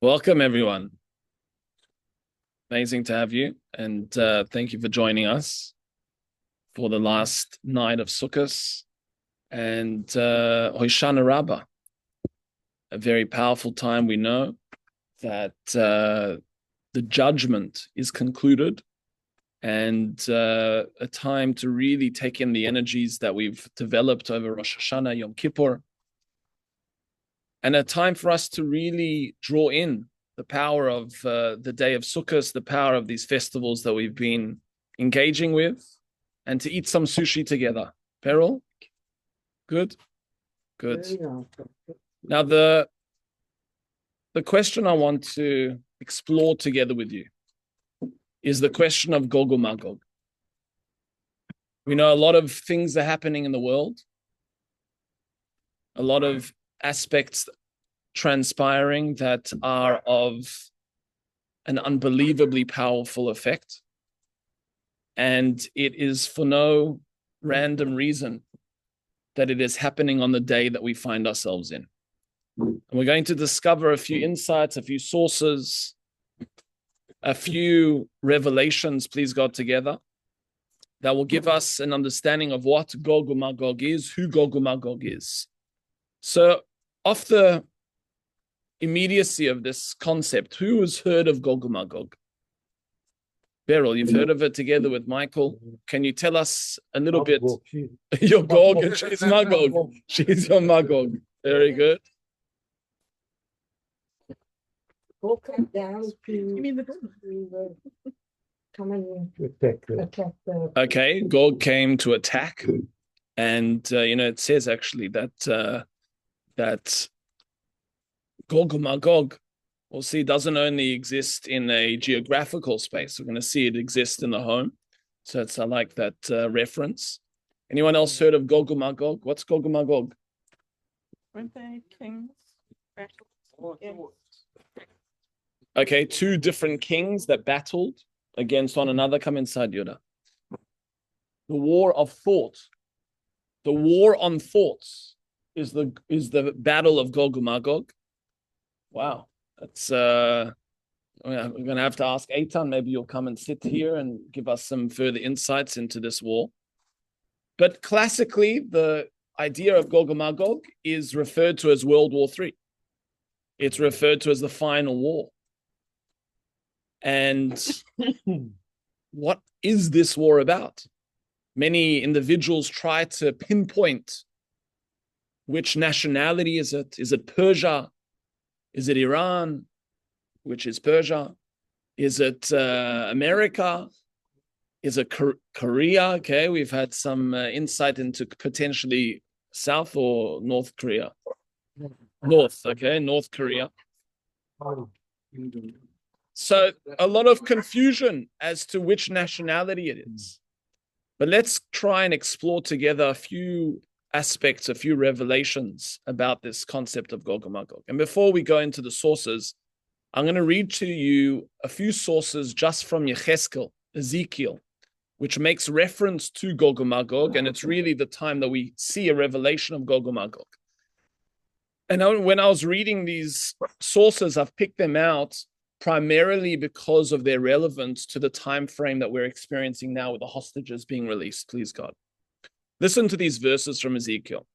Welcome, everyone. Amazing to have you. And thank you for joining us for the last night of Sukkot and Hoshana Rabbah, a very powerful time. We know that the judgment is concluded and a time to really take in the energies that we've developed over Rosh Hashanah, Yom Kippur, and a time for us to really draw in the power of the day of Sukkot, the power of these festivals that we've been engaging with, and to eat some sushi together. Peril? Good? Good. Now, the question I want to explore together with you is the question of Gog uMagog. We know a lot of things are happening in the world, a lot of aspects transpiring that are of an unbelievably powerful effect. And it is for no random reason that it is happening on the day that we find ourselves in. And we're going to discover a few insights, a few sources, a few revelations, please God, together, that will give us an understanding of what Gog uMagog is, who Gog uMagog is. So, off the immediacy of this concept, who has heard of Gog uMagog? Beryl, you've heard of it together with Michael. Can you tell us a little bit? Your Gog and she's Magog. She's your Magog. Very good. Gog came down to come and attack the... Okay, Gog came to attack. And, it says actually that Gog uMagog, we'll see, doesn't only exist in a geographical space. We're going to see it exist in the home. So I like that reference. Anyone else heard of Gog uMagog? What's Gog uMagog? Weren't they kings? Okay, two different kings that battled against one another. Come inside, Yoda. The war of thought. The war on thoughts is the battle of Gog uMagog. Wow, that's we're going to have to ask Eitan. Maybe you'll come and sit here and give us some further insights into this war. But classically, the idea of Gog uMagog is referred to as World War III. It's referred to as the final war. And what is this war about? Many individuals try to pinpoint which nationality is it. Is it Persia? Is it Iran, which is Persia? Is it America? Is it Korea? Okay, we've had some insight into potentially South or North Korea. North, okay, North Korea. So a lot of confusion as to which nationality it is. But let's try and explore together a few aspects, a few revelations about this concept of Gog uMagog. And before we go into the sources, I'm going to read to you a few sources just from Ezekiel, which makes reference to Gog uMagog, and it's really the time that we see a revelation of Gog uMagog. And when I was reading these sources, I've picked them out primarily because of their relevance to the time frame that we're experiencing now with the hostages being released, please God. Listen to these verses from Ezekiel.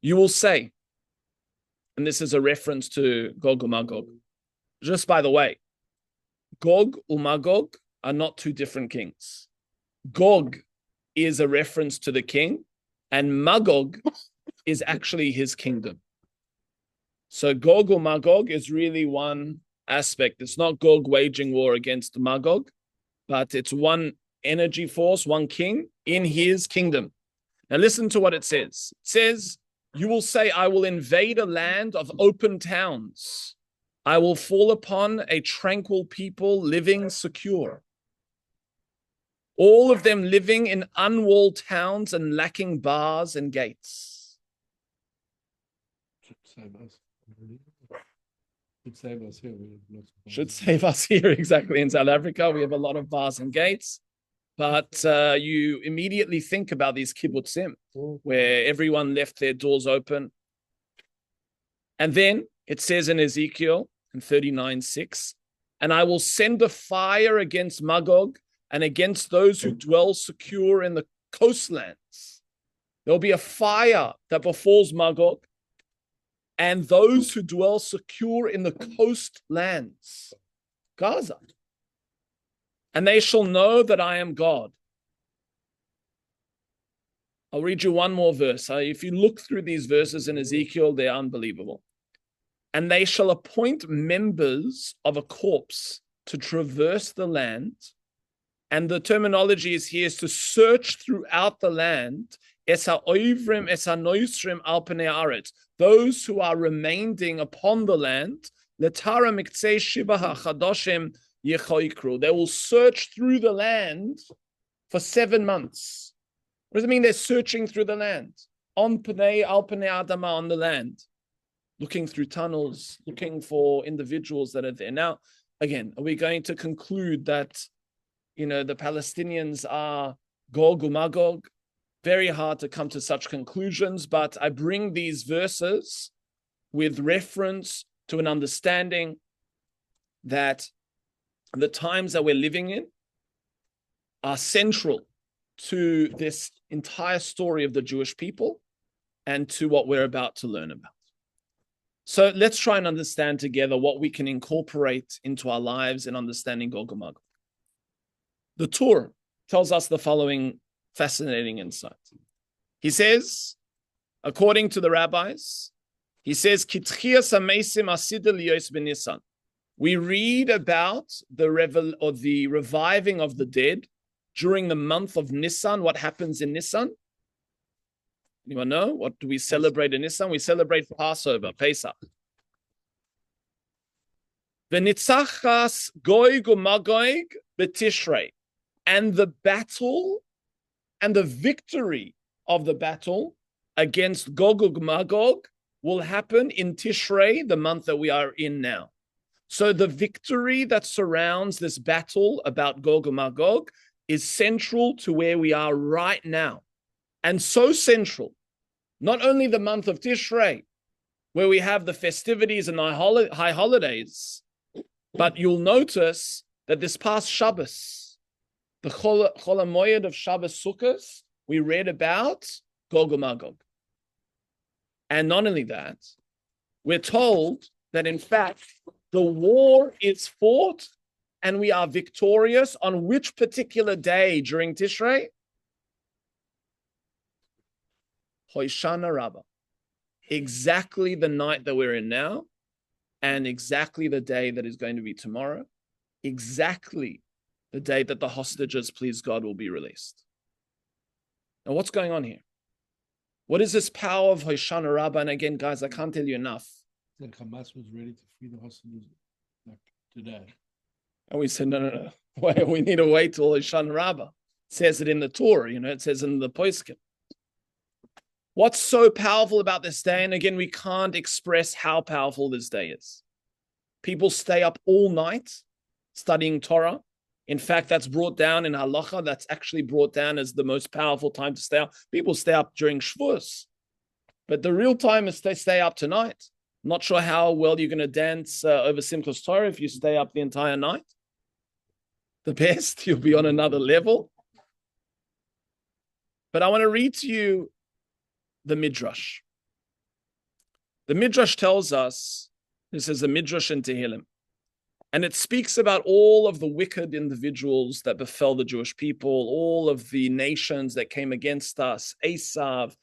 You will say, and this is a reference to Gog uMagog. Just by the way, Gog uMagog are not two different kings. Gog is a reference to the king, and Magog is actually his kingdom. So Gog uMagog is really one aspect. It's not Gog waging war against Magog, but it's one energy force, one king in his kingdom. Now listen to what it says. It says, you will say, I will invade a land of open towns. I will fall upon a tranquil people living secure. All of them living in unwalled towns and lacking bars and gates. Should save us here, exactly. In South Africa, we have a lot of bars and gates. But you immediately think about these kibbutzim, where everyone left their doors open. And then it says in Ezekiel, in 39:6. And I will send a fire against Magog and against those who dwell secure in the coastlands. There'll be a fire that befalls Magog and those who dwell secure in the coastlands, Gaza. And they shall know that I am God. I'll read you one more verse. If you look through these verses in Ezekiel, they're unbelievable. And they shall appoint members of a corpse to traverse the land. And the terminology is here is to search throughout the land. Those who are remaining upon the land. They will search through the land for 7 months. What does it mean they're searching through the land? On Pnei Adama, on the land. Looking through tunnels, looking for individuals that are there. Now, again, are we going to conclude that, the Palestinians are Gog uMagog? Very hard to come to such conclusions, but I bring these verses with reference to an understanding that the times that we're living in are central to this entire story of the Jewish people and to what we're about to learn about. So let's try and understand together what we can incorporate into our lives in understanding Gog uMagog. The Torah tells us the following fascinating insight. He says, according to the rabbis, he says, we read about the reviving of the dead during the month of Nisan. What happens in Nisan? Anyone know? What do we celebrate in Nisan? We celebrate Passover, Pesach. V'nitzachas Gog uMagog b'Tishrei. And the battle and the victory of the battle against Gog uMagog will happen in Tishrei, the month that we are in now. So the victory that surrounds this battle about Gog uMagog is central to where we are right now. And so central, not only the month of Tishrei, where we have the festivities and high holidays, but you'll notice that this past Shabbos, the Chol HaMoed of Shabbos Sukkot, we read about Gog uMagog. And not only that, we're told that in fact, the war is fought and we are victorious on which particular day during Tishrei? Hoshana Rabbah. Exactly the night that we're in now, and exactly the day that is going to be tomorrow, exactly the day that the hostages, please God, will be released. Now, what's going on here? What is this power of Hoshana Rabbah? And again, guys, I can't tell you enough. That Hamas was ready to free the hostages like today. And we said, no. Wait, we need to wait till Hoshana Rabbah. It says it in the Torah, it says in the Poskim. What's so powerful about this day? And again, we can't express how powerful this day is. People stay up all night studying Torah. In fact, that's brought down in halacha. That's actually brought down as the most powerful time to stay up. People stay up during Shavuos. But the real time is to stay up tonight. Not sure how well you're going to dance over Simchas Torah if you stay up the entire night. The best, you'll be on another level. But I want to read to you the Midrash. The Midrash tells us, this is a Midrash in Tehillim, and it speaks about all of the wicked individuals that befell the Jewish people, all of the nations that came against us, Esav,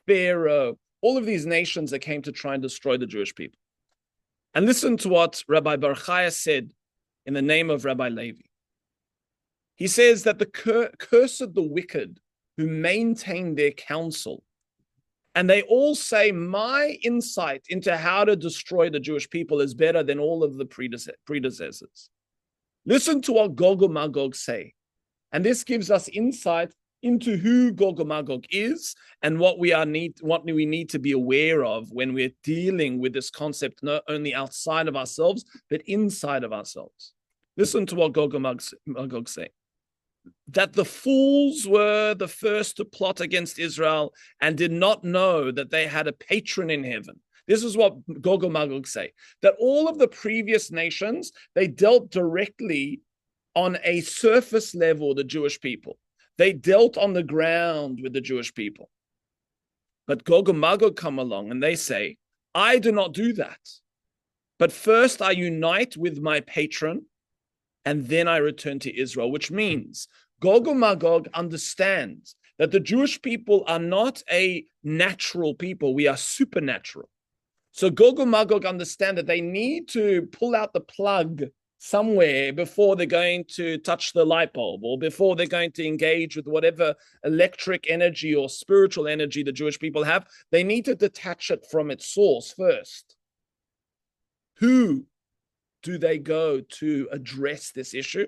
Pharaoh, all of these nations that came to try and destroy the Jewish people. And listen to what Rabbi Bar Chaya said in the name of Rabbi Levi. He says that the cursed the wicked who maintain their counsel. And they all say, my insight into how to destroy the Jewish people is better than all of the predecessors. Listen to what Gog uMagog say. And this gives us insight into who Gog uMagog is and what we need to be aware of when we're dealing with this concept, not only outside of ourselves, but inside of ourselves. Listen to what Gog uMagog say. That the fools were the first to plot against Israel and did not know that they had a patron in heaven. This is what Gog uMagog say, that all of the previous nations, they dealt directly on a surface level, the Jewish people. They dealt on the ground with the Jewish people. But Gog uMagog come along and they say, I do not do that. But first I unite with my patron, and then I return to Israel, which means Gog uMagog understands that the Jewish people are not a natural people. We are supernatural. So Gog uMagog understand that they need to pull out the plug somewhere before they're going to touch the light bulb or before they're going to engage with whatever electric energy or spiritual energy the Jewish people have. They need to detach it from its source first. Who do they go to address this issue?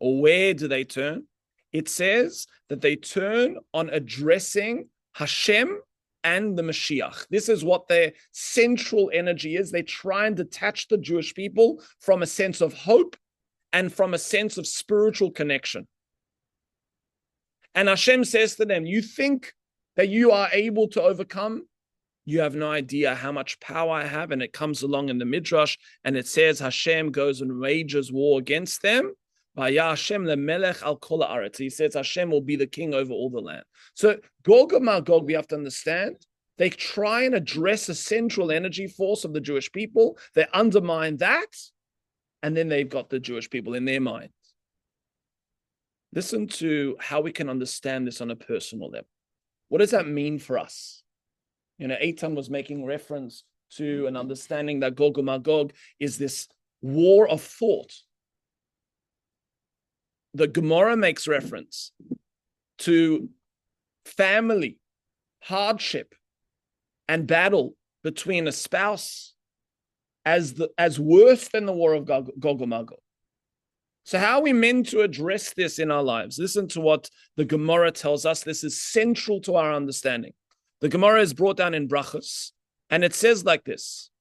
Or where do they turn? It says that they turn on addressing Hashem and the Mashiach. This is what their central energy is. They try and detach the Jewish people from a sense of hope and from a sense of spiritual connection. And Hashem says to them, you think that you are able to overcome? You have no idea how much power I have. And it comes along in the Midrash and it says Hashem goes and wages war against them. Hashem lemelech al kol haaretz. He says Hashem will be the king over all the land. So Gog uMagog, we have to understand, they try and address a central energy force of the Jewish people. They undermine that, and then they've got the Jewish people in their mind. Listen to how we can understand this on a personal level. What does that mean for us? Eitan was making reference to an understanding that Gog uMagog is this war of thought. The Gemara makes reference to family, hardship, and battle between a spouse as worse than the War of Gog uMagog. So how are we meant to address this in our lives? Listen to what the Gemara tells us. This is central to our understanding. The Gemara is brought down in Brachos, and it says like this.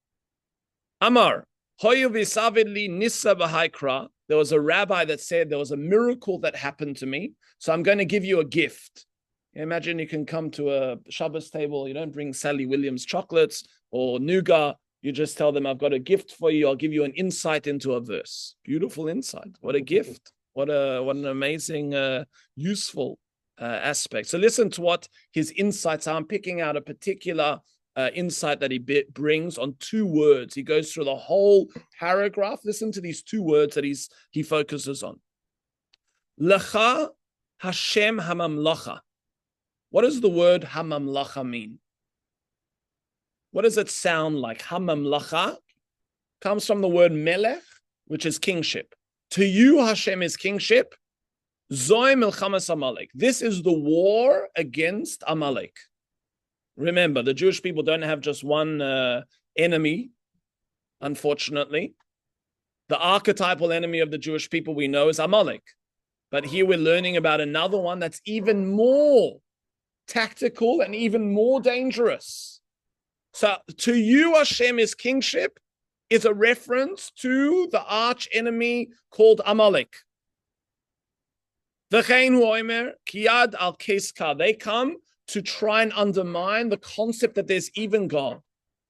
Amar, hoyu v'savid li nissa b'haikra. There was a rabbi that said there was a miracle that happened to me, so I'm going to give you a gift. Imagine you can come to a Shabbos table, you don't bring Sally Williams chocolates or nougat, you just tell them, I've got a gift for you, I'll give you an insight into a verse. Beautiful insight. What a gift. What an amazing, useful aspect. So listen to what his insights are. I'm picking out a particular insight that he brings on two words. He goes through the whole paragraph. Listen to these two words that he focuses on. Lecha Hashem hamamlacha. What does the word hamamlacha mean? What does it sound like? Hamamlacha comes from the word melech, which is kingship. To you, Hashem is kingship. Zoi milchamas Amalek. This is the war against Amalek. Remember, the Jewish people don't have just one enemy, unfortunately. The archetypal enemy of the Jewish people we know is Amalek. But here we're learning about another one that's even more tactical and even more dangerous. So to you, Hashem is kingship is a reference to the arch enemy called Amalek. They come to try and undermine the concept that there's even God.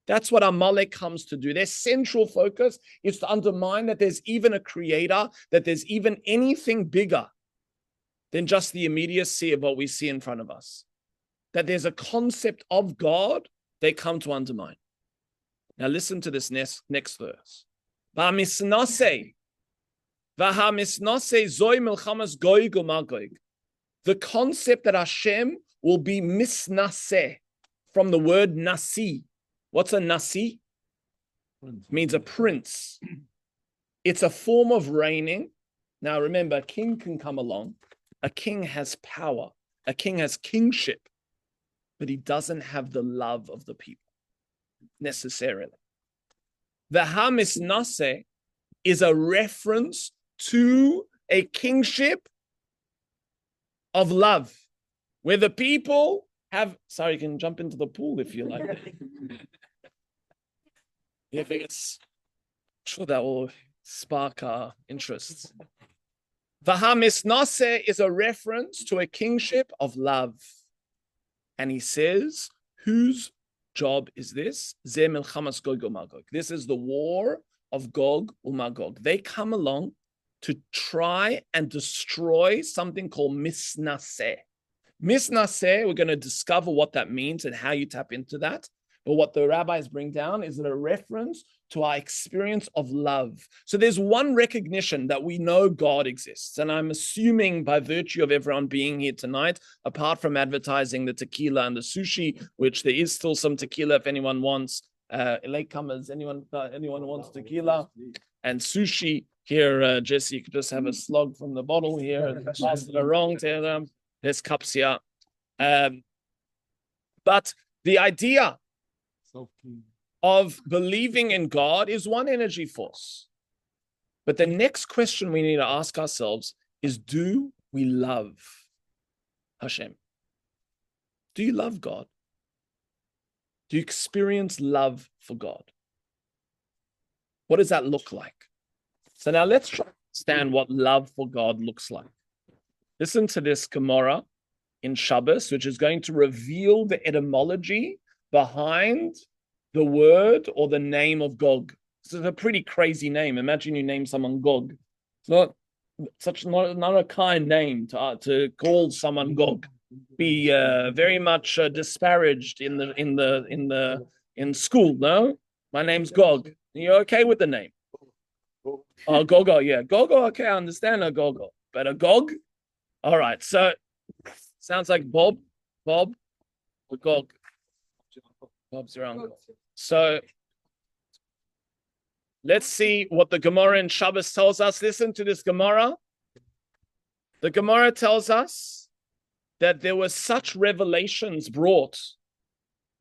That's what Amalek comes to do. Their central focus is to undermine that there's even a creator, that there's even anything bigger than just the immediacy of what we see in front of us. That there's a concept of God they come to undermine. Now listen to this next verse. The concept that Hashem will be misnaseh from the word nasi. What's a nasi? It means a prince. It's a form of reigning. Now remember, a king can come along. A king has power. A king has kingship. But he doesn't have the love of the people, necessarily. The ha-misnaseh is a reference to a kingship of love, where the people have, sorry, you can jump into the pool if you like. If it's, I'm sure that will spark our interests. The ha-misnaseh is a reference to a kingship of love. And he says, whose job is this. Zeh milchamas Gog uMagog. This is the war of Gog uMagog. They come along to try and destroy something called misnaseh. Misnaseh, we're going to discover what that means and how you tap into that. But what the rabbis bring down is a reference to our experience of love. So there's one recognition that we know God exists. And I'm assuming by virtue of everyone being here tonight, apart from advertising the tequila and the sushi, which there is still some tequila if anyone wants. Latecomers, anyone wants tequila and sushi here, Jesse, you could just have a slug from the bottle here. Pass it around to them. There's cups here. But the idea of believing in God is one energy force. But the next question we need to ask ourselves is, do we love Hashem? Do you love God? Do you experience love for God? What does that look like? So now let's try to understand what love for God looks like. Listen to this Gemara in Shabbos, which is going to reveal the etymology behind the word or the name of Gog. This is a pretty crazy name. Imagine you name someone Gog. It's not a kind name to call someone Gog. Be very much disparaged in school. No, my name's Gog. You're okay with the name? Oh, Gogo, yeah, Gogo. Okay, I understand a Gogo, but a Gog. All right, so sounds like Bob, or Gog. Bob's your uncle. So let's see what the Gemara in Shabbos tells us. Listen to this Gemara. The Gemara tells us that there were such revelations brought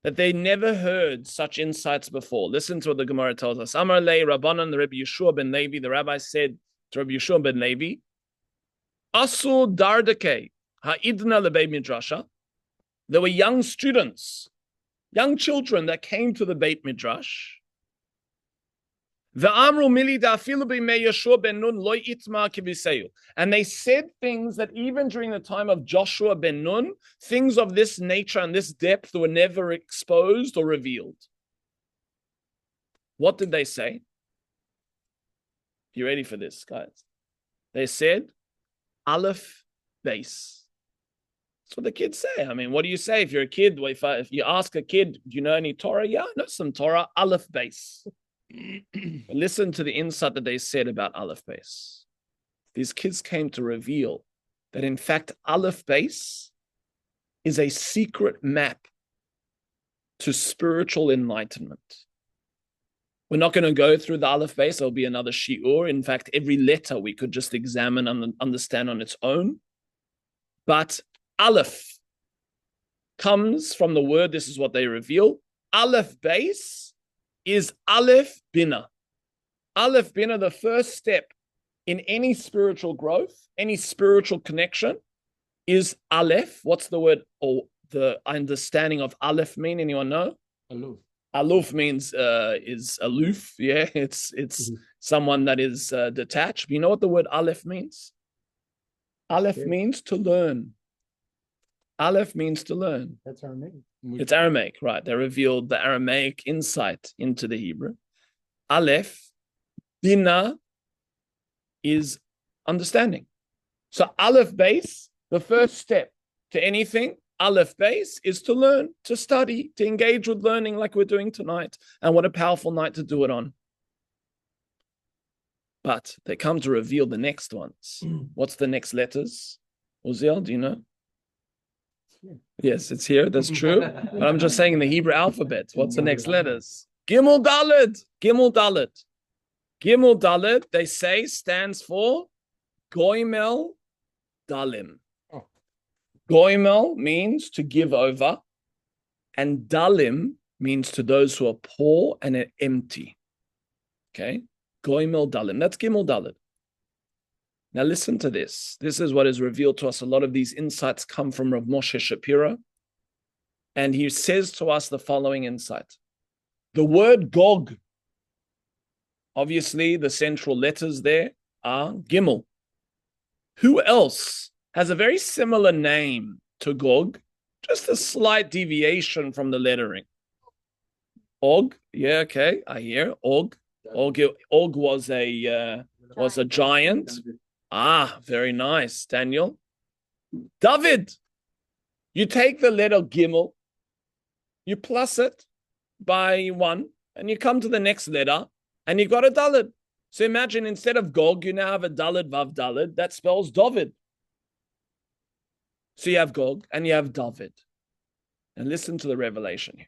that they never heard such insights before. Listen to what the Gemara tells us. Amar lei Rabbanan, the Rabbi Yeshua ben Levi, the rabbi said to Rabbi Yeshua ben Levi, Asu dardake ha'idna lebei midrasha. There were young students, young children that came to the Beit Midrash. And they said things that even during the time of Joshua ben Nun, things of this nature and this depth were never exposed or revealed. What did they say? You ready for this, guys? They said, Aleph, base. That's what the kids say. I mean, what do you say if you're a kid? If you ask a kid, do you know any Torah? Yeah, I know some Torah. Aleph, base. Listen to the insight that they said about Aleph base. These kids came to reveal that in fact Aleph base is a secret map to spiritual enlightenment. We're not going to go through the Aleph base. There'll be another shiur. In fact, every letter we could just examine and understand on its own. But Aleph comes from the word, this is what they reveal. Aleph base is Aleph Bina. Aleph Bina, the first step in any spiritual growth, any spiritual connection, is Aleph. What's the word or the understanding of Aleph mean? Anyone know? Aloof. Aloof means is aloof. Yeah, it's someone that is detached. You know what the word Aleph means? Aleph means to learn. Aleph means to learn. That's our name. It's Aramaic, right? They revealed the Aramaic insight into the Hebrew. Aleph, Bina, is understanding. So Aleph base, the first step to anything, Aleph base is to learn, to study, to engage with learning like we're doing tonight. And what a powerful night to do it on. But they come to reveal the next ones. What's the next letters? Uziel, do you know? Yes, it's here. That's true. But I'm just saying in the Hebrew alphabet. What's the next letters? Gimel Dalet. Gimel Dalet. Gimel Dalet, they say, stands for Goimel Dalim. Goimel means to give over, and Dalim means to those who are poor and empty. Okay? Goimel Dalim. That's Gimel Dalet. Now listen to this. This is what is revealed to us. A lot of these insights come from Rav Moshe Shapiro. And he says to us the following insight. The word Gog, obviously the central letters there are Gimel. Who else has a very similar name to Gog? Just a slight deviation from the lettering. Og, yeah, okay, I hear. Og was a giant. Ah, very nice, Daniel. David, you take the letter Gimel, you plus it by 1, and you come to the next letter, and you got a Dalid. So imagine instead of Gog, you now have a Dalid Vav Dalid that spells David. So you have Gog and you have David. And listen to the revelation here.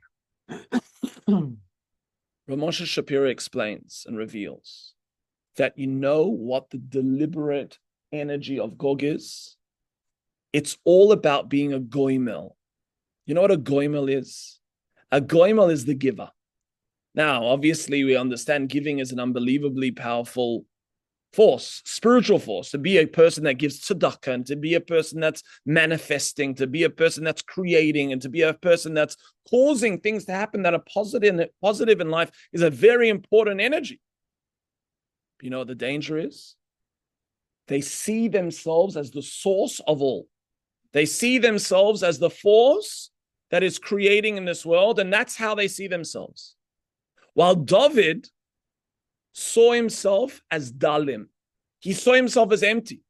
Ramosha Shapira explains and reveals that you know what the deliberate energy of Gog is? It's all about being a goimel. You know what a goimel is? A goimel is the giver. Now, obviously, we understand giving is an unbelievably powerful force, spiritual force, to be a person that gives tzedakah, and to be a person that's manifesting, to be a person that's creating, and to be a person that's causing things to happen that are positive in life is a very important energy. You know what the danger is? They see themselves as the source of all. They see themselves as the force that is creating in this world, and that's how they see themselves. While David saw himself as dalim. He saw himself as empty.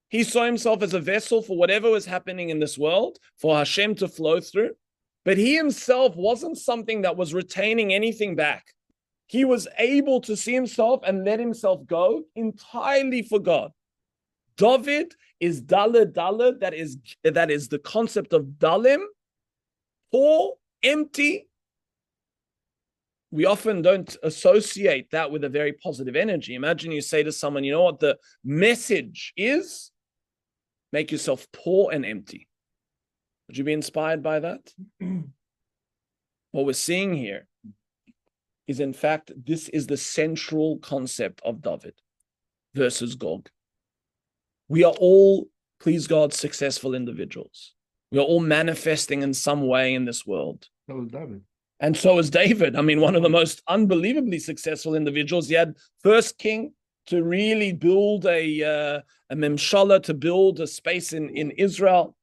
He saw himself as a vessel for whatever was happening in this world, for Hashem to flow through. But he himself wasn't something that was retaining anything back. He was able to see himself and let himself go entirely for God. David is Daled, that is the concept of dalim, poor, empty. We often don't associate that with a very positive energy. Imagine you say to someone, you know what the message is? Make yourself poor and empty. Would you be inspired by that? What we're seeing here is, in fact, this is the central concept of David versus Gog. We are all, please God, successful individuals. We are all manifesting in some way in this world. That was David. And so is David. I mean, one of the most unbelievably successful individuals. He had first king to really build a memshala, to build a space in Israel,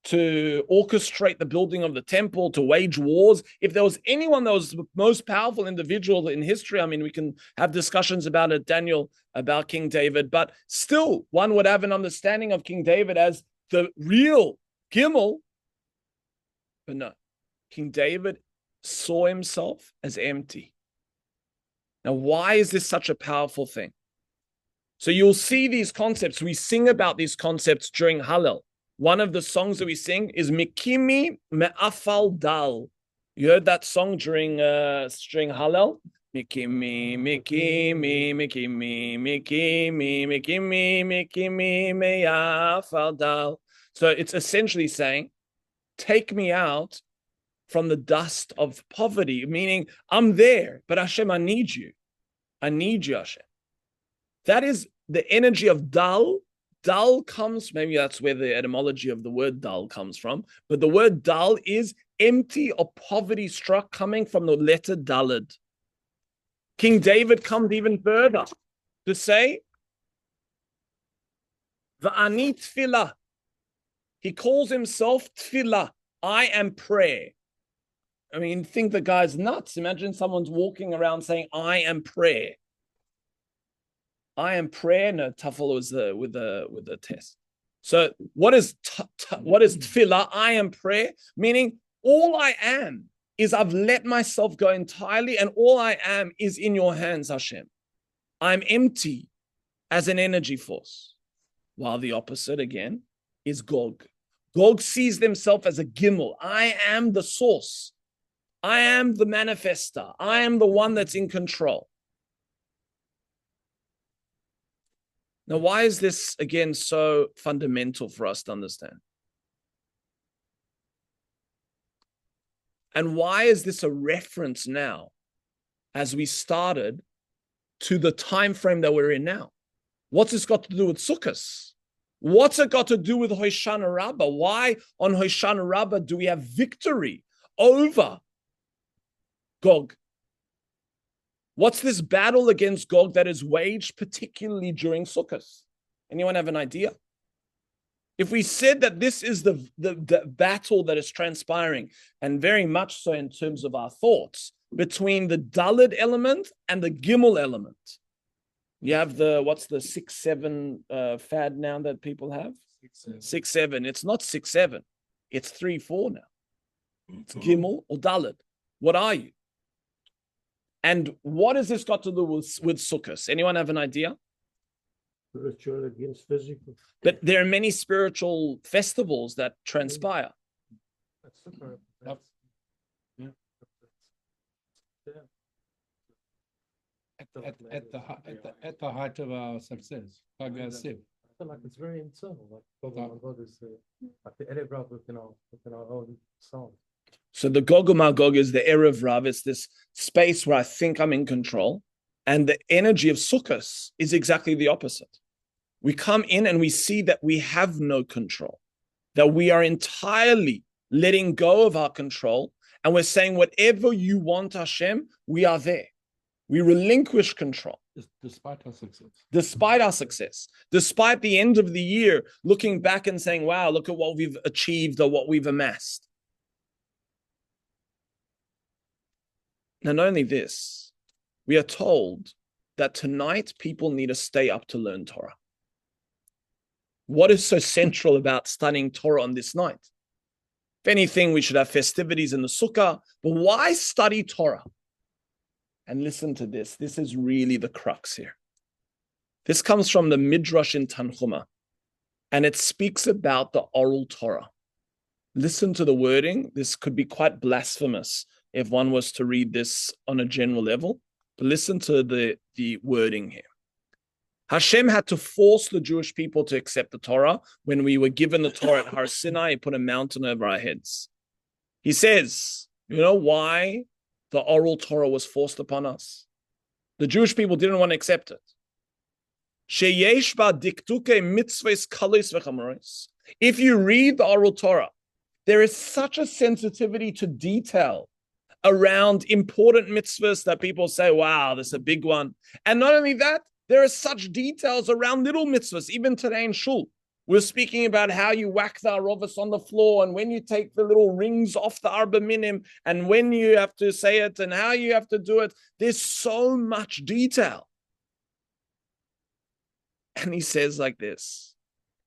to orchestrate the building of the temple, to wage wars. If there was anyone that was the most powerful individual in history, I mean, we can have discussions about it, Daniel, about King David, but still one would have an understanding of King David as the real Gimel. But no, King David saw himself as empty. Now, why is this such a powerful thing? So you'll see these concepts. We sing about these concepts during Hallel. One of the songs that we sing is Mikimi Me'afal Dal. You heard that song during Hallel? Mikimi, Mikimi, Mikimi, Mikimi, Mikimi, Mikimi Me'afal Dal. So it's essentially saying, take me out from the dust of poverty, meaning I'm there, but Hashem, I need you. I need you, Hashem. That is the energy of dal. Dal comes, maybe that's where the etymology of the word dal comes from, but the word dal is empty or poverty struck, coming from the letter dalad. King David comes even further to say, Va'ani tfilah. He calls himself tfilah. I am prayer. I mean, think the guy's nuts. Imagine someone's walking around saying, I am prayer. I am prayer. No, tafel was with the test. So what is tefillah? I am prayer, meaning all I am is I've let myself go entirely, and all I am is in your hands, Hashem. I'm empty as an energy force. While the opposite, again, is Gog. Gog sees themselves as a gimel. I am the source. I am the manifester. I am the one that's in control. Now, why is this, again, so fundamental for us to understand? And why is this a reference now, as we started, to the time frame that we're in now? What's this got to do with Sukkot? What's it got to do with Hoshana Rabbah? Why on Hoshana Rabbah do we have victory over Gog? What's this battle against Gog that is waged particularly during Sukkot? Anyone have an idea? If we said that this is the battle that is transpiring, and very much so in terms of our thoughts, between the Daled element and the Gimel element. You have what's the 6-7 fad now that people have? 6-7. It's not 6-7. It's 3-4 now. It's Gimel or Daled. What are you? And what has this got to do with Sukkot? Anyone have an idea? Spiritual against physical. But there are many spiritual festivals that transpire. That's super. At the height of our success, Chag HaSiv. I feel like it's very internal. Like uMagog is like the Erev Rav within our own soul. So the uMagog is the Erev Rav. It's this space where I think I'm in control. And the energy of Sukkot is exactly the opposite. We come in and we see that we have no control, that we are entirely letting go of our control. And we're saying, whatever you want, Hashem, we are there. We relinquish control. Despite our success. Despite our success. Despite the end of the year, looking back and saying, wow, look at what we've achieved or what we've amassed. And not only this, we are told that tonight people need to stay up to learn Torah. What is so central about studying Torah on this night? If anything, we should have festivities in the sukkah, but why study Torah? And listen to this. This is really the crux here. This comes from the Midrash in Tanchuma, and it speaks about the oral Torah. Listen to the wording. This could be quite blasphemous if one was to read this on a general level, but listen to the wording here. Hashem had to force the Jewish people to accept the Torah. When we were given the Torah at Har Sinai, he put a mountain over our heads. He says, you know why the oral Torah was forced upon us? The Jewish people didn't want to accept it. If you read the oral Torah, there is such a sensitivity to detail around important mitzvahs that people say, wow, this is a big one. And not only that, there are such details around little mitzvahs. Even today in Shul, we're speaking about how you whack the arovas on the floor and when you take the little rings off the arba minim and when you have to say it and how you have to do it. There's so much detail. And he says like this,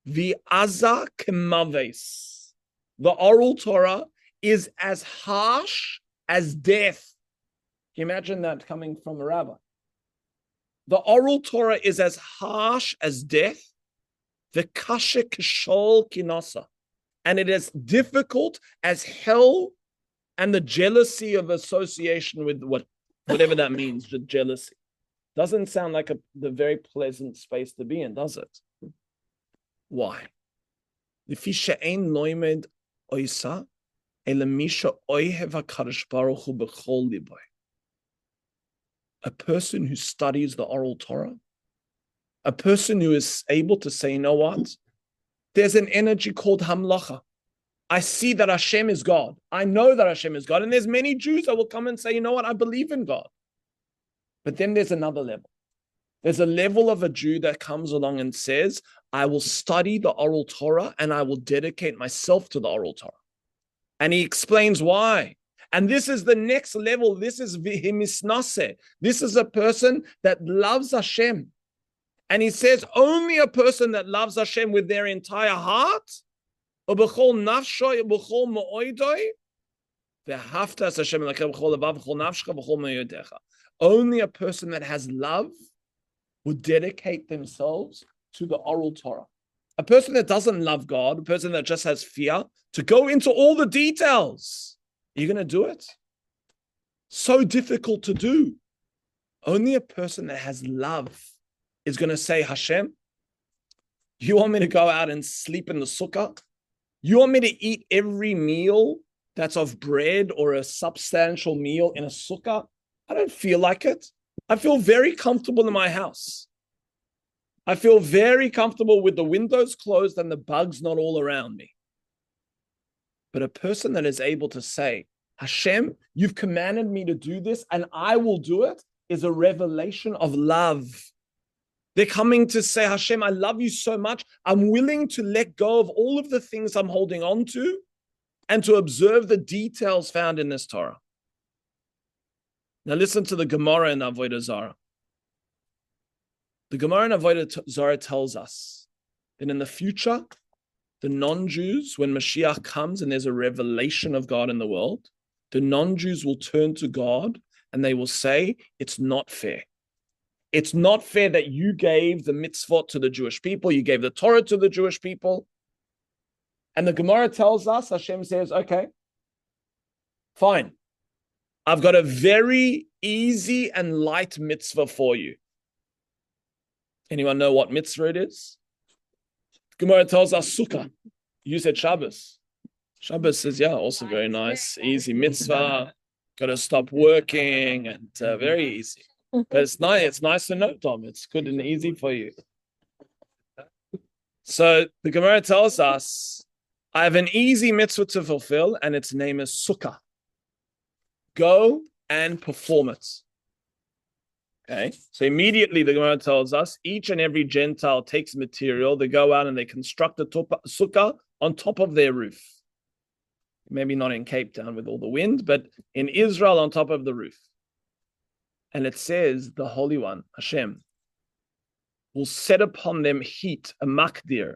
V'aza kemaves. The oral Torah is as harsh as death. Can you imagine that coming from a rabbi? The oral Torah is as harsh as death, the kashe kishol kinasa, and it is difficult as hell and the jealousy of association with whatever that means, the jealousy. Doesn't sound like the very pleasant space to be in, does it? Why? Lefi she'ein loimed oisa, ela misha oihev HaKadosh Baruch Hu b'chol liboy. A person who studies the oral Torah, a person who is able to say, you know what? There's an energy called hamlacha. I see that Hashem is God. I know that Hashem is God. And there's many Jews that will come and say, you know what? I believe in God. But then there's another level. There's a level of a Jew that comes along and says, I will study the oral Torah and I will dedicate myself to the oral Torah. And he explains why. And this is the next level. This is vihimisnase. This is a person that loves Hashem. And he says only a person that loves Hashem with their entire heart, only a person that has love would dedicate themselves to the oral Torah. A person that doesn't love God, a person that just has fear, to go into all the details. Are you going to do it? So difficult to do. Only a person that has love is going to say, Hashem, you want me to go out and sleep in the sukkah? You want me to eat every meal that's of bread or a substantial meal in a sukkah? I don't feel like it. I feel very comfortable in my house. I feel very comfortable with the windows closed and the bugs not all around me. But a person that is able to say, Hashem, you've commanded me to do this and I will do it, is a revelation of love. They're coming to say, Hashem, I love you so much. I'm willing to let go of all of the things I'm holding on to and to observe the details found in this Torah. Now listen to the Gemara in Avodah Zarah. The Gemara in Avodah Zarah tells us that in the future, the non-Jews, when Mashiach comes and there's a revelation of God in the world, the non-Jews will turn to God and they will say, it's not fair. It's not fair that you gave the mitzvot to the Jewish people, you gave the Torah to the Jewish people. And the Gemara tells us, Hashem says, okay, fine. I've got a very easy and light mitzvah for you. Anyone know what mitzvah it is? The Gemara tells us Sukkah. You said Shabbos. Shabbos is, yeah, also very nice, easy mitzvah. Got to stop working and very easy. But it's nice. It's nice to know, Tom. It's good and easy for you. So the Gemara tells us, I have an easy mitzvah to fulfill, and its name is Sukkah. Go and perform it. Okay. So immediately the Gemara tells us, each and every Gentile takes material. They go out and they construct a sukkah on top of their roof. Maybe not in Cape Town with all the wind, but in Israel on top of the roof. And it says, the Holy One, Hashem, will set upon them heat, a makdir,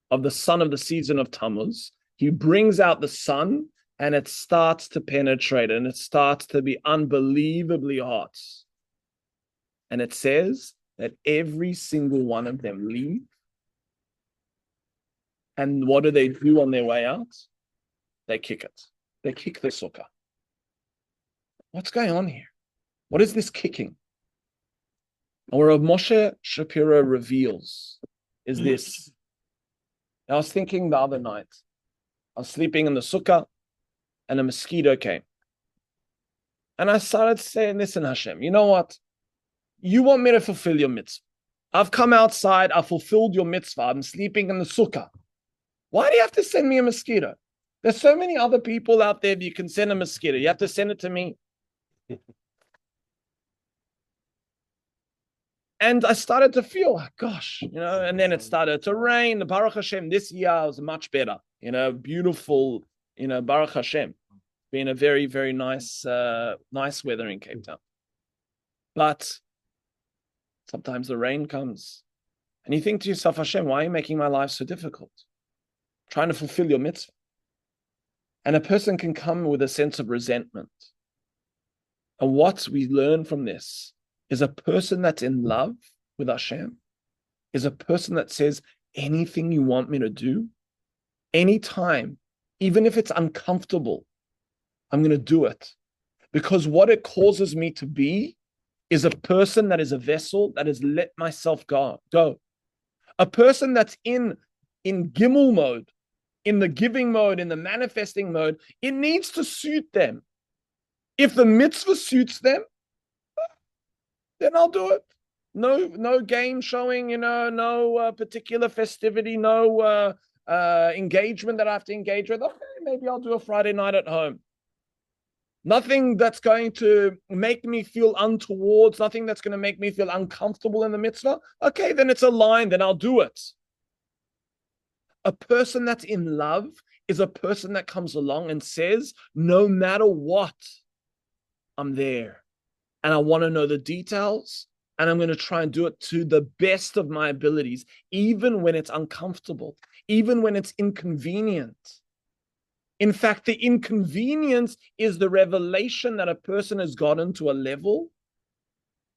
of the sun of the season of Tammuz. He brings out the sun, and it starts to penetrate, and it starts to be unbelievably hot. And it says that every single one of them leave. And what do they do on their way out? They kick it. They kick the sukkah. What's going on here? What is this kicking? Or Rav Moshe Shapiro reveals is this. I was thinking the other night, I was sleeping in the sukkah and a mosquito came. And I started saying, listen, Hashem, you know what? You want me to fulfill your mitzvah. I've come outside, I've fulfilled your mitzvah, I'm sleeping in the sukkah. Why do you have to send me a mosquito? There's so many other people out there that you can send a mosquito. You have to send it to me. And I started to feel, gosh, and then it started to rain. The Baruch Hashem, this year was much better, beautiful, Baruch Hashem. Been a very, very nice weather in Cape Town. But sometimes the rain comes and you think to yourself, Hashem, why are you making my life so difficult? Trying to fulfill your mitzvah. And a person can come with a sense of resentment. And what we learn from this is a person that's in love with Hashem, is a person that says, anything you want me to do, anytime, even if it's uncomfortable, I'm going to do it. Because what it causes me to be is a person that is a vessel that has let myself go. A person that's in Gimel mode, in the giving mode, in the manifesting mode. It needs to suit them. If the mitzvah suits them, then I'll do it. No game showing, no particular festivity, no engagement that I have to engage with. Okay, maybe I'll do a Friday night at home. Nothing that's going to make me feel untoward, nothing that's going to make me feel uncomfortable in the mitzvah. Okay, then it's a line, then I'll do it. A person that's in love is a person that comes along and says, no matter what, I'm there. And I want to know the details, and I'm going to try and do it to the best of my abilities, even when it's uncomfortable, even when it's inconvenient. In fact, the inconvenience is the revelation that a person has gotten to a level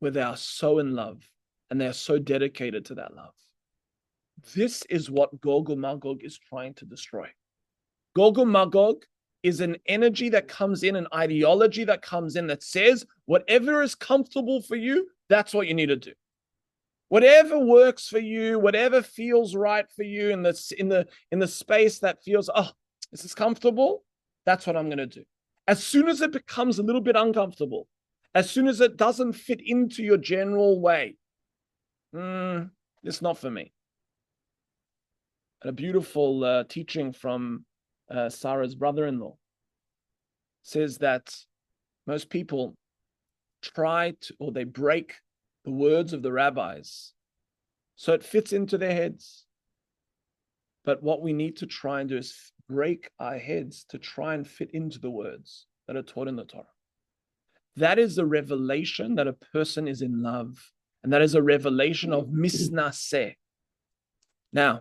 where they are so in love and they are so dedicated to that love. This is what Gog uMagog is trying to destroy. Gog uMagog is an energy that comes in, an ideology that comes in that says, whatever is comfortable for you, that's what you need to do. Whatever works for you, whatever feels right for you in the space that feels, this is comfortable, that's what I'm going to do. As soon as it becomes a little bit uncomfortable, as soon as it doesn't fit into your general way, it's not for me. And a beautiful teaching from Sarah's brother-in-law says that most people they break the words of the rabbis So it fits into their heads. But what we need to try and do is break our heads to try and fit into the words that are taught in the Torah. That is the revelation that a person is in love. And that is a revelation of misnaseh. Now,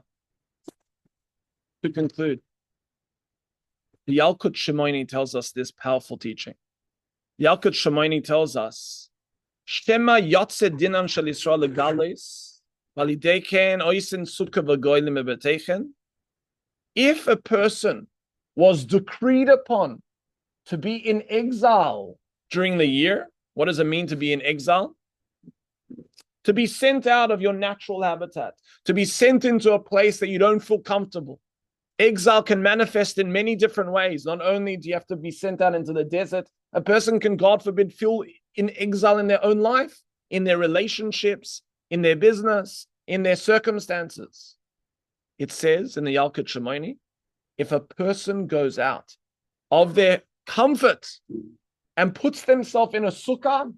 to conclude, the Yalkut Shimoni tells us this powerful teaching. Yalkut Shimoni tells us, Shema yotze dinan shel Yisrael legales, valideken oisen sukkah v'goylim ebetechen. If a person was decreed upon to be in exile during the year, what does it mean to be in exile? To be sent out of your natural habitat, to be sent into a place that you don't feel comfortable. Exile can manifest in many different ways. Not only do you have to be sent out into the desert, a person can, God forbid, feel in exile in their own life, in their relationships, in their business, in their circumstances. It says in the Yalkut Shimoni, if a person goes out of their comfort and puts themselves in a sukkah,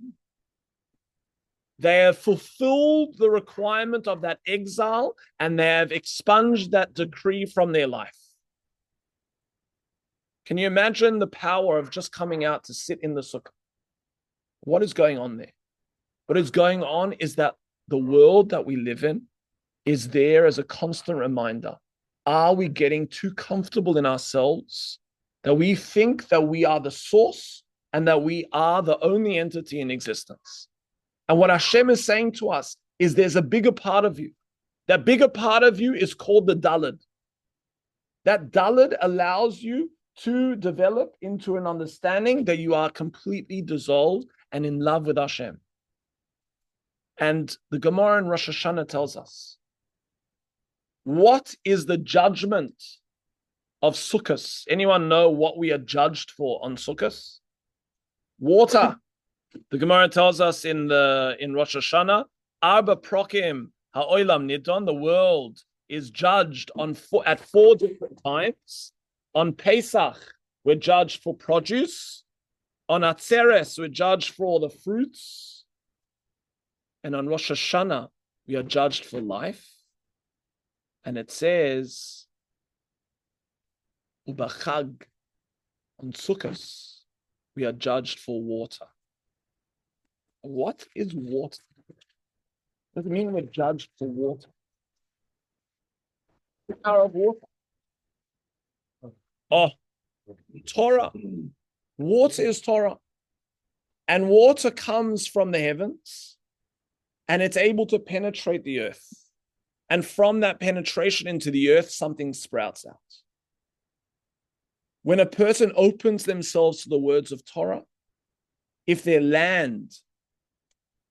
they have fulfilled the requirement of that exile and they have expunged that decree from their life. Can you imagine the power of just coming out to sit in the sukkah? What is going on there? What is going on is that the world that we live in is there as a constant reminder. Are we getting too comfortable in ourselves that we think that we are the source and that we are the only entity in existence? And what Hashem is saying to us is there's a bigger part of you. That bigger part of you is called the Daled. That Daled allows you to develop into an understanding that you are completely dissolved and in love with Hashem. And the Gemara in Rosh Hashanah tells us, what is the judgment of Sukkot? Anyone know what we are judged for on Sukkot? Water. The Gemara tells us in Rosh Hashanah, Arba Prokim Ha'olam Nidon, the world is judged at 4 different times. On Pesach, we're judged for produce. On Atzeres, we're judged for all the fruits. And on Rosh Hashanah, we are judged for life. And it says, Ubachag, on Sukkot, we are judged for water. What is water? Does it mean we're judged for water? The power of water. Oh, Torah. Water is Torah. And water comes from the heavens and it's able to penetrate the earth. And from that penetration into the earth, something sprouts out. When a person opens themselves to the words of Torah, if their land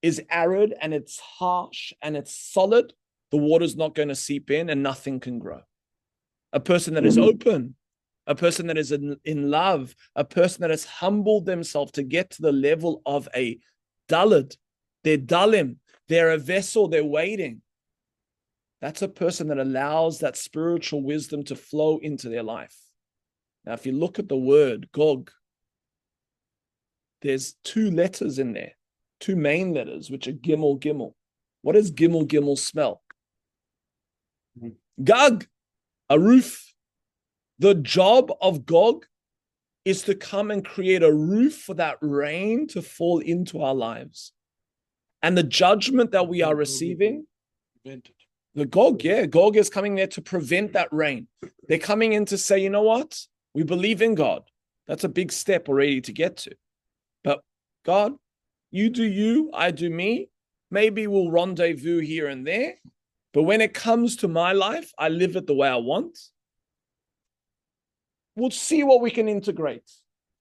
is arid and it's harsh and it's solid, the water's not going to seep in and nothing can grow. A person that is open, a person that is in love, a person that has humbled themselves to get to the level of a dalid, they're dalim, they're a vessel, they're waiting. That's a person that allows that spiritual wisdom to flow into their life. Now, if you look at the word Gog, there's 2 letters in there, 2 main letters, which are Gimel, Gimel. What does Gimel, Gimel smell? Gog, a roof. The job of Gog is to come and create a roof for that rain to fall into our lives. And the judgment that we are receiving, the Gog, Gog is coming there to prevent that rain. They're coming in to say, you know what? We believe in God. That's a big step already to get to. But God, you do you, I do me. Maybe we'll rendezvous here and there. But when it comes to my life, I live it the way I want. We'll see what we can integrate.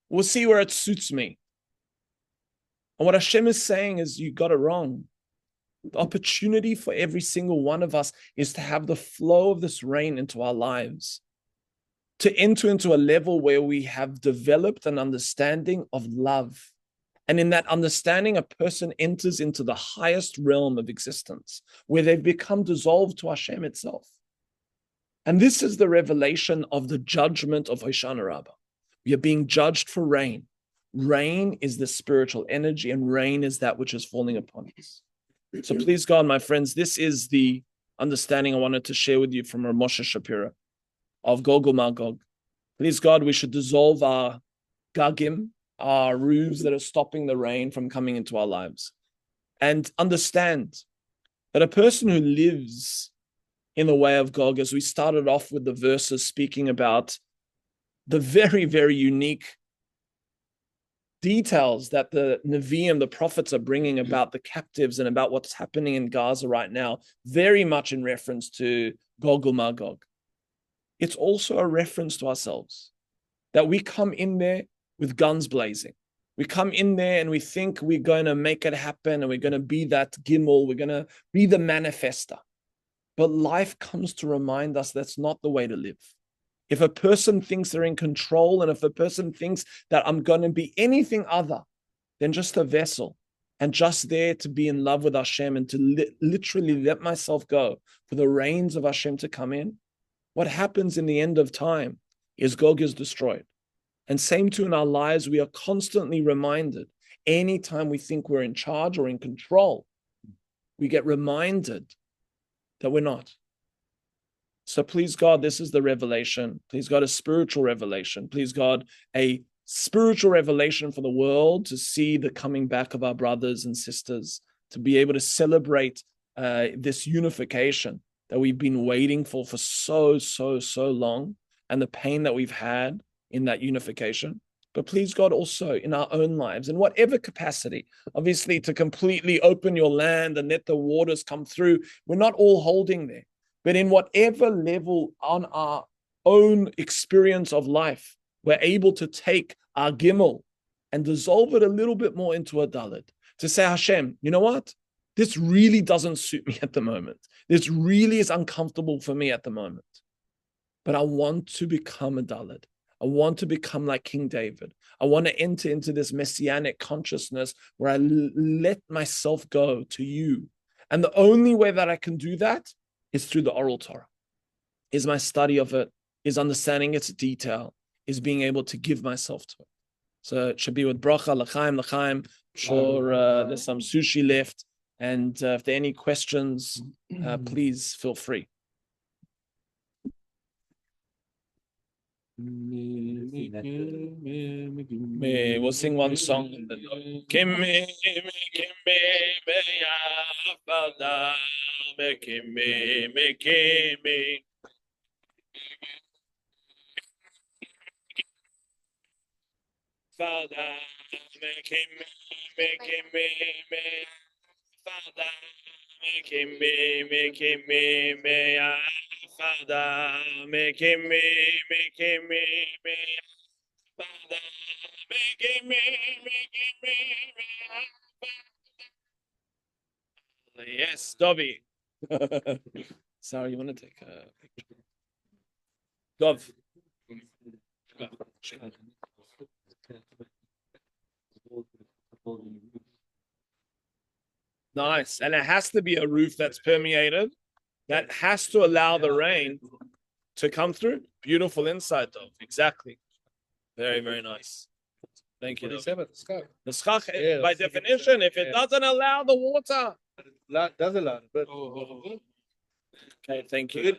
We'll see where it suits me. And what Hashem is saying is, you got it wrong. The opportunity for every single one of us is to have the flow of this rain into our lives, to enter into a level where we have developed an understanding of love. And in that understanding, a person enters into the highest realm of existence, where they've become dissolved to Hashem itself. And this is the revelation of the judgment of Hoshana Rabbah. We are being judged for rain. Rain is the spiritual energy, and rain is that which is falling upon us. So please God, my friends, this is the understanding I wanted to share with you from Moshe Shapiro of Gog uMagog. Please God, we should dissolve our gagim, our roofs that are stopping the rain from coming into our lives. And understand that a person who lives in the way of Gog, as we started off with the verses speaking about the very, very unique details that the Nevi'im, the prophets, are bringing about the captives and about what's happening in Gaza right now, very much in reference to Gog uMagog. It's also a reference to ourselves, that we come in there with guns blazing. We come in there and we think we're going to make it happen and we're going to be that gimel, we're going to be the manifester. But life comes to remind us that's not the way to live. If a person thinks they're in control and if a person thinks that I'm going to be anything other than just a vessel and just there to be in love with Hashem and to literally let myself go for the reins of Hashem to come in, what happens in the end of time is Gog is destroyed. And same too in our lives, we are constantly reminded, anytime we think we're in charge or in control, we get reminded that we're not. So please God, this is the revelation. Please God, a spiritual revelation. Please God, a spiritual revelation for the world to see the coming back of our brothers and sisters, to be able to celebrate this unification that we've been waiting for so long, and the pain that we've had in that unification. But please God, also in our own lives, in whatever capacity, obviously to completely open your land and let the waters come through. We're not all holding there, but in whatever level on our own experience of life, we're able to take our gimel and dissolve it a little bit more into a dalet, to say, Hashem, you know what? This really doesn't suit me at the moment. This really is uncomfortable for me at the moment. But I want to become a dalet. I want to become like King David. I want to enter into this messianic consciousness where I let myself go to you. And the only way that I can do that is through the oral Torah, is my study of it, is understanding its detail, is being able to give myself to it. So it should be with bracha, l'chaim. I'm sure there's some sushi left. And if there are any questions, please feel free. We'll sing one song. Yes, Dovi. Sorry, you want to take a picture? Dov. Nice. And it has to be a roof that's permeated. That has to allow the rain to come through. Beautiful insight, though. Exactly. Very, very nice. Thank you. The schach, by definition, if it doesn't allow the water. Does allow, but Okay, thank you.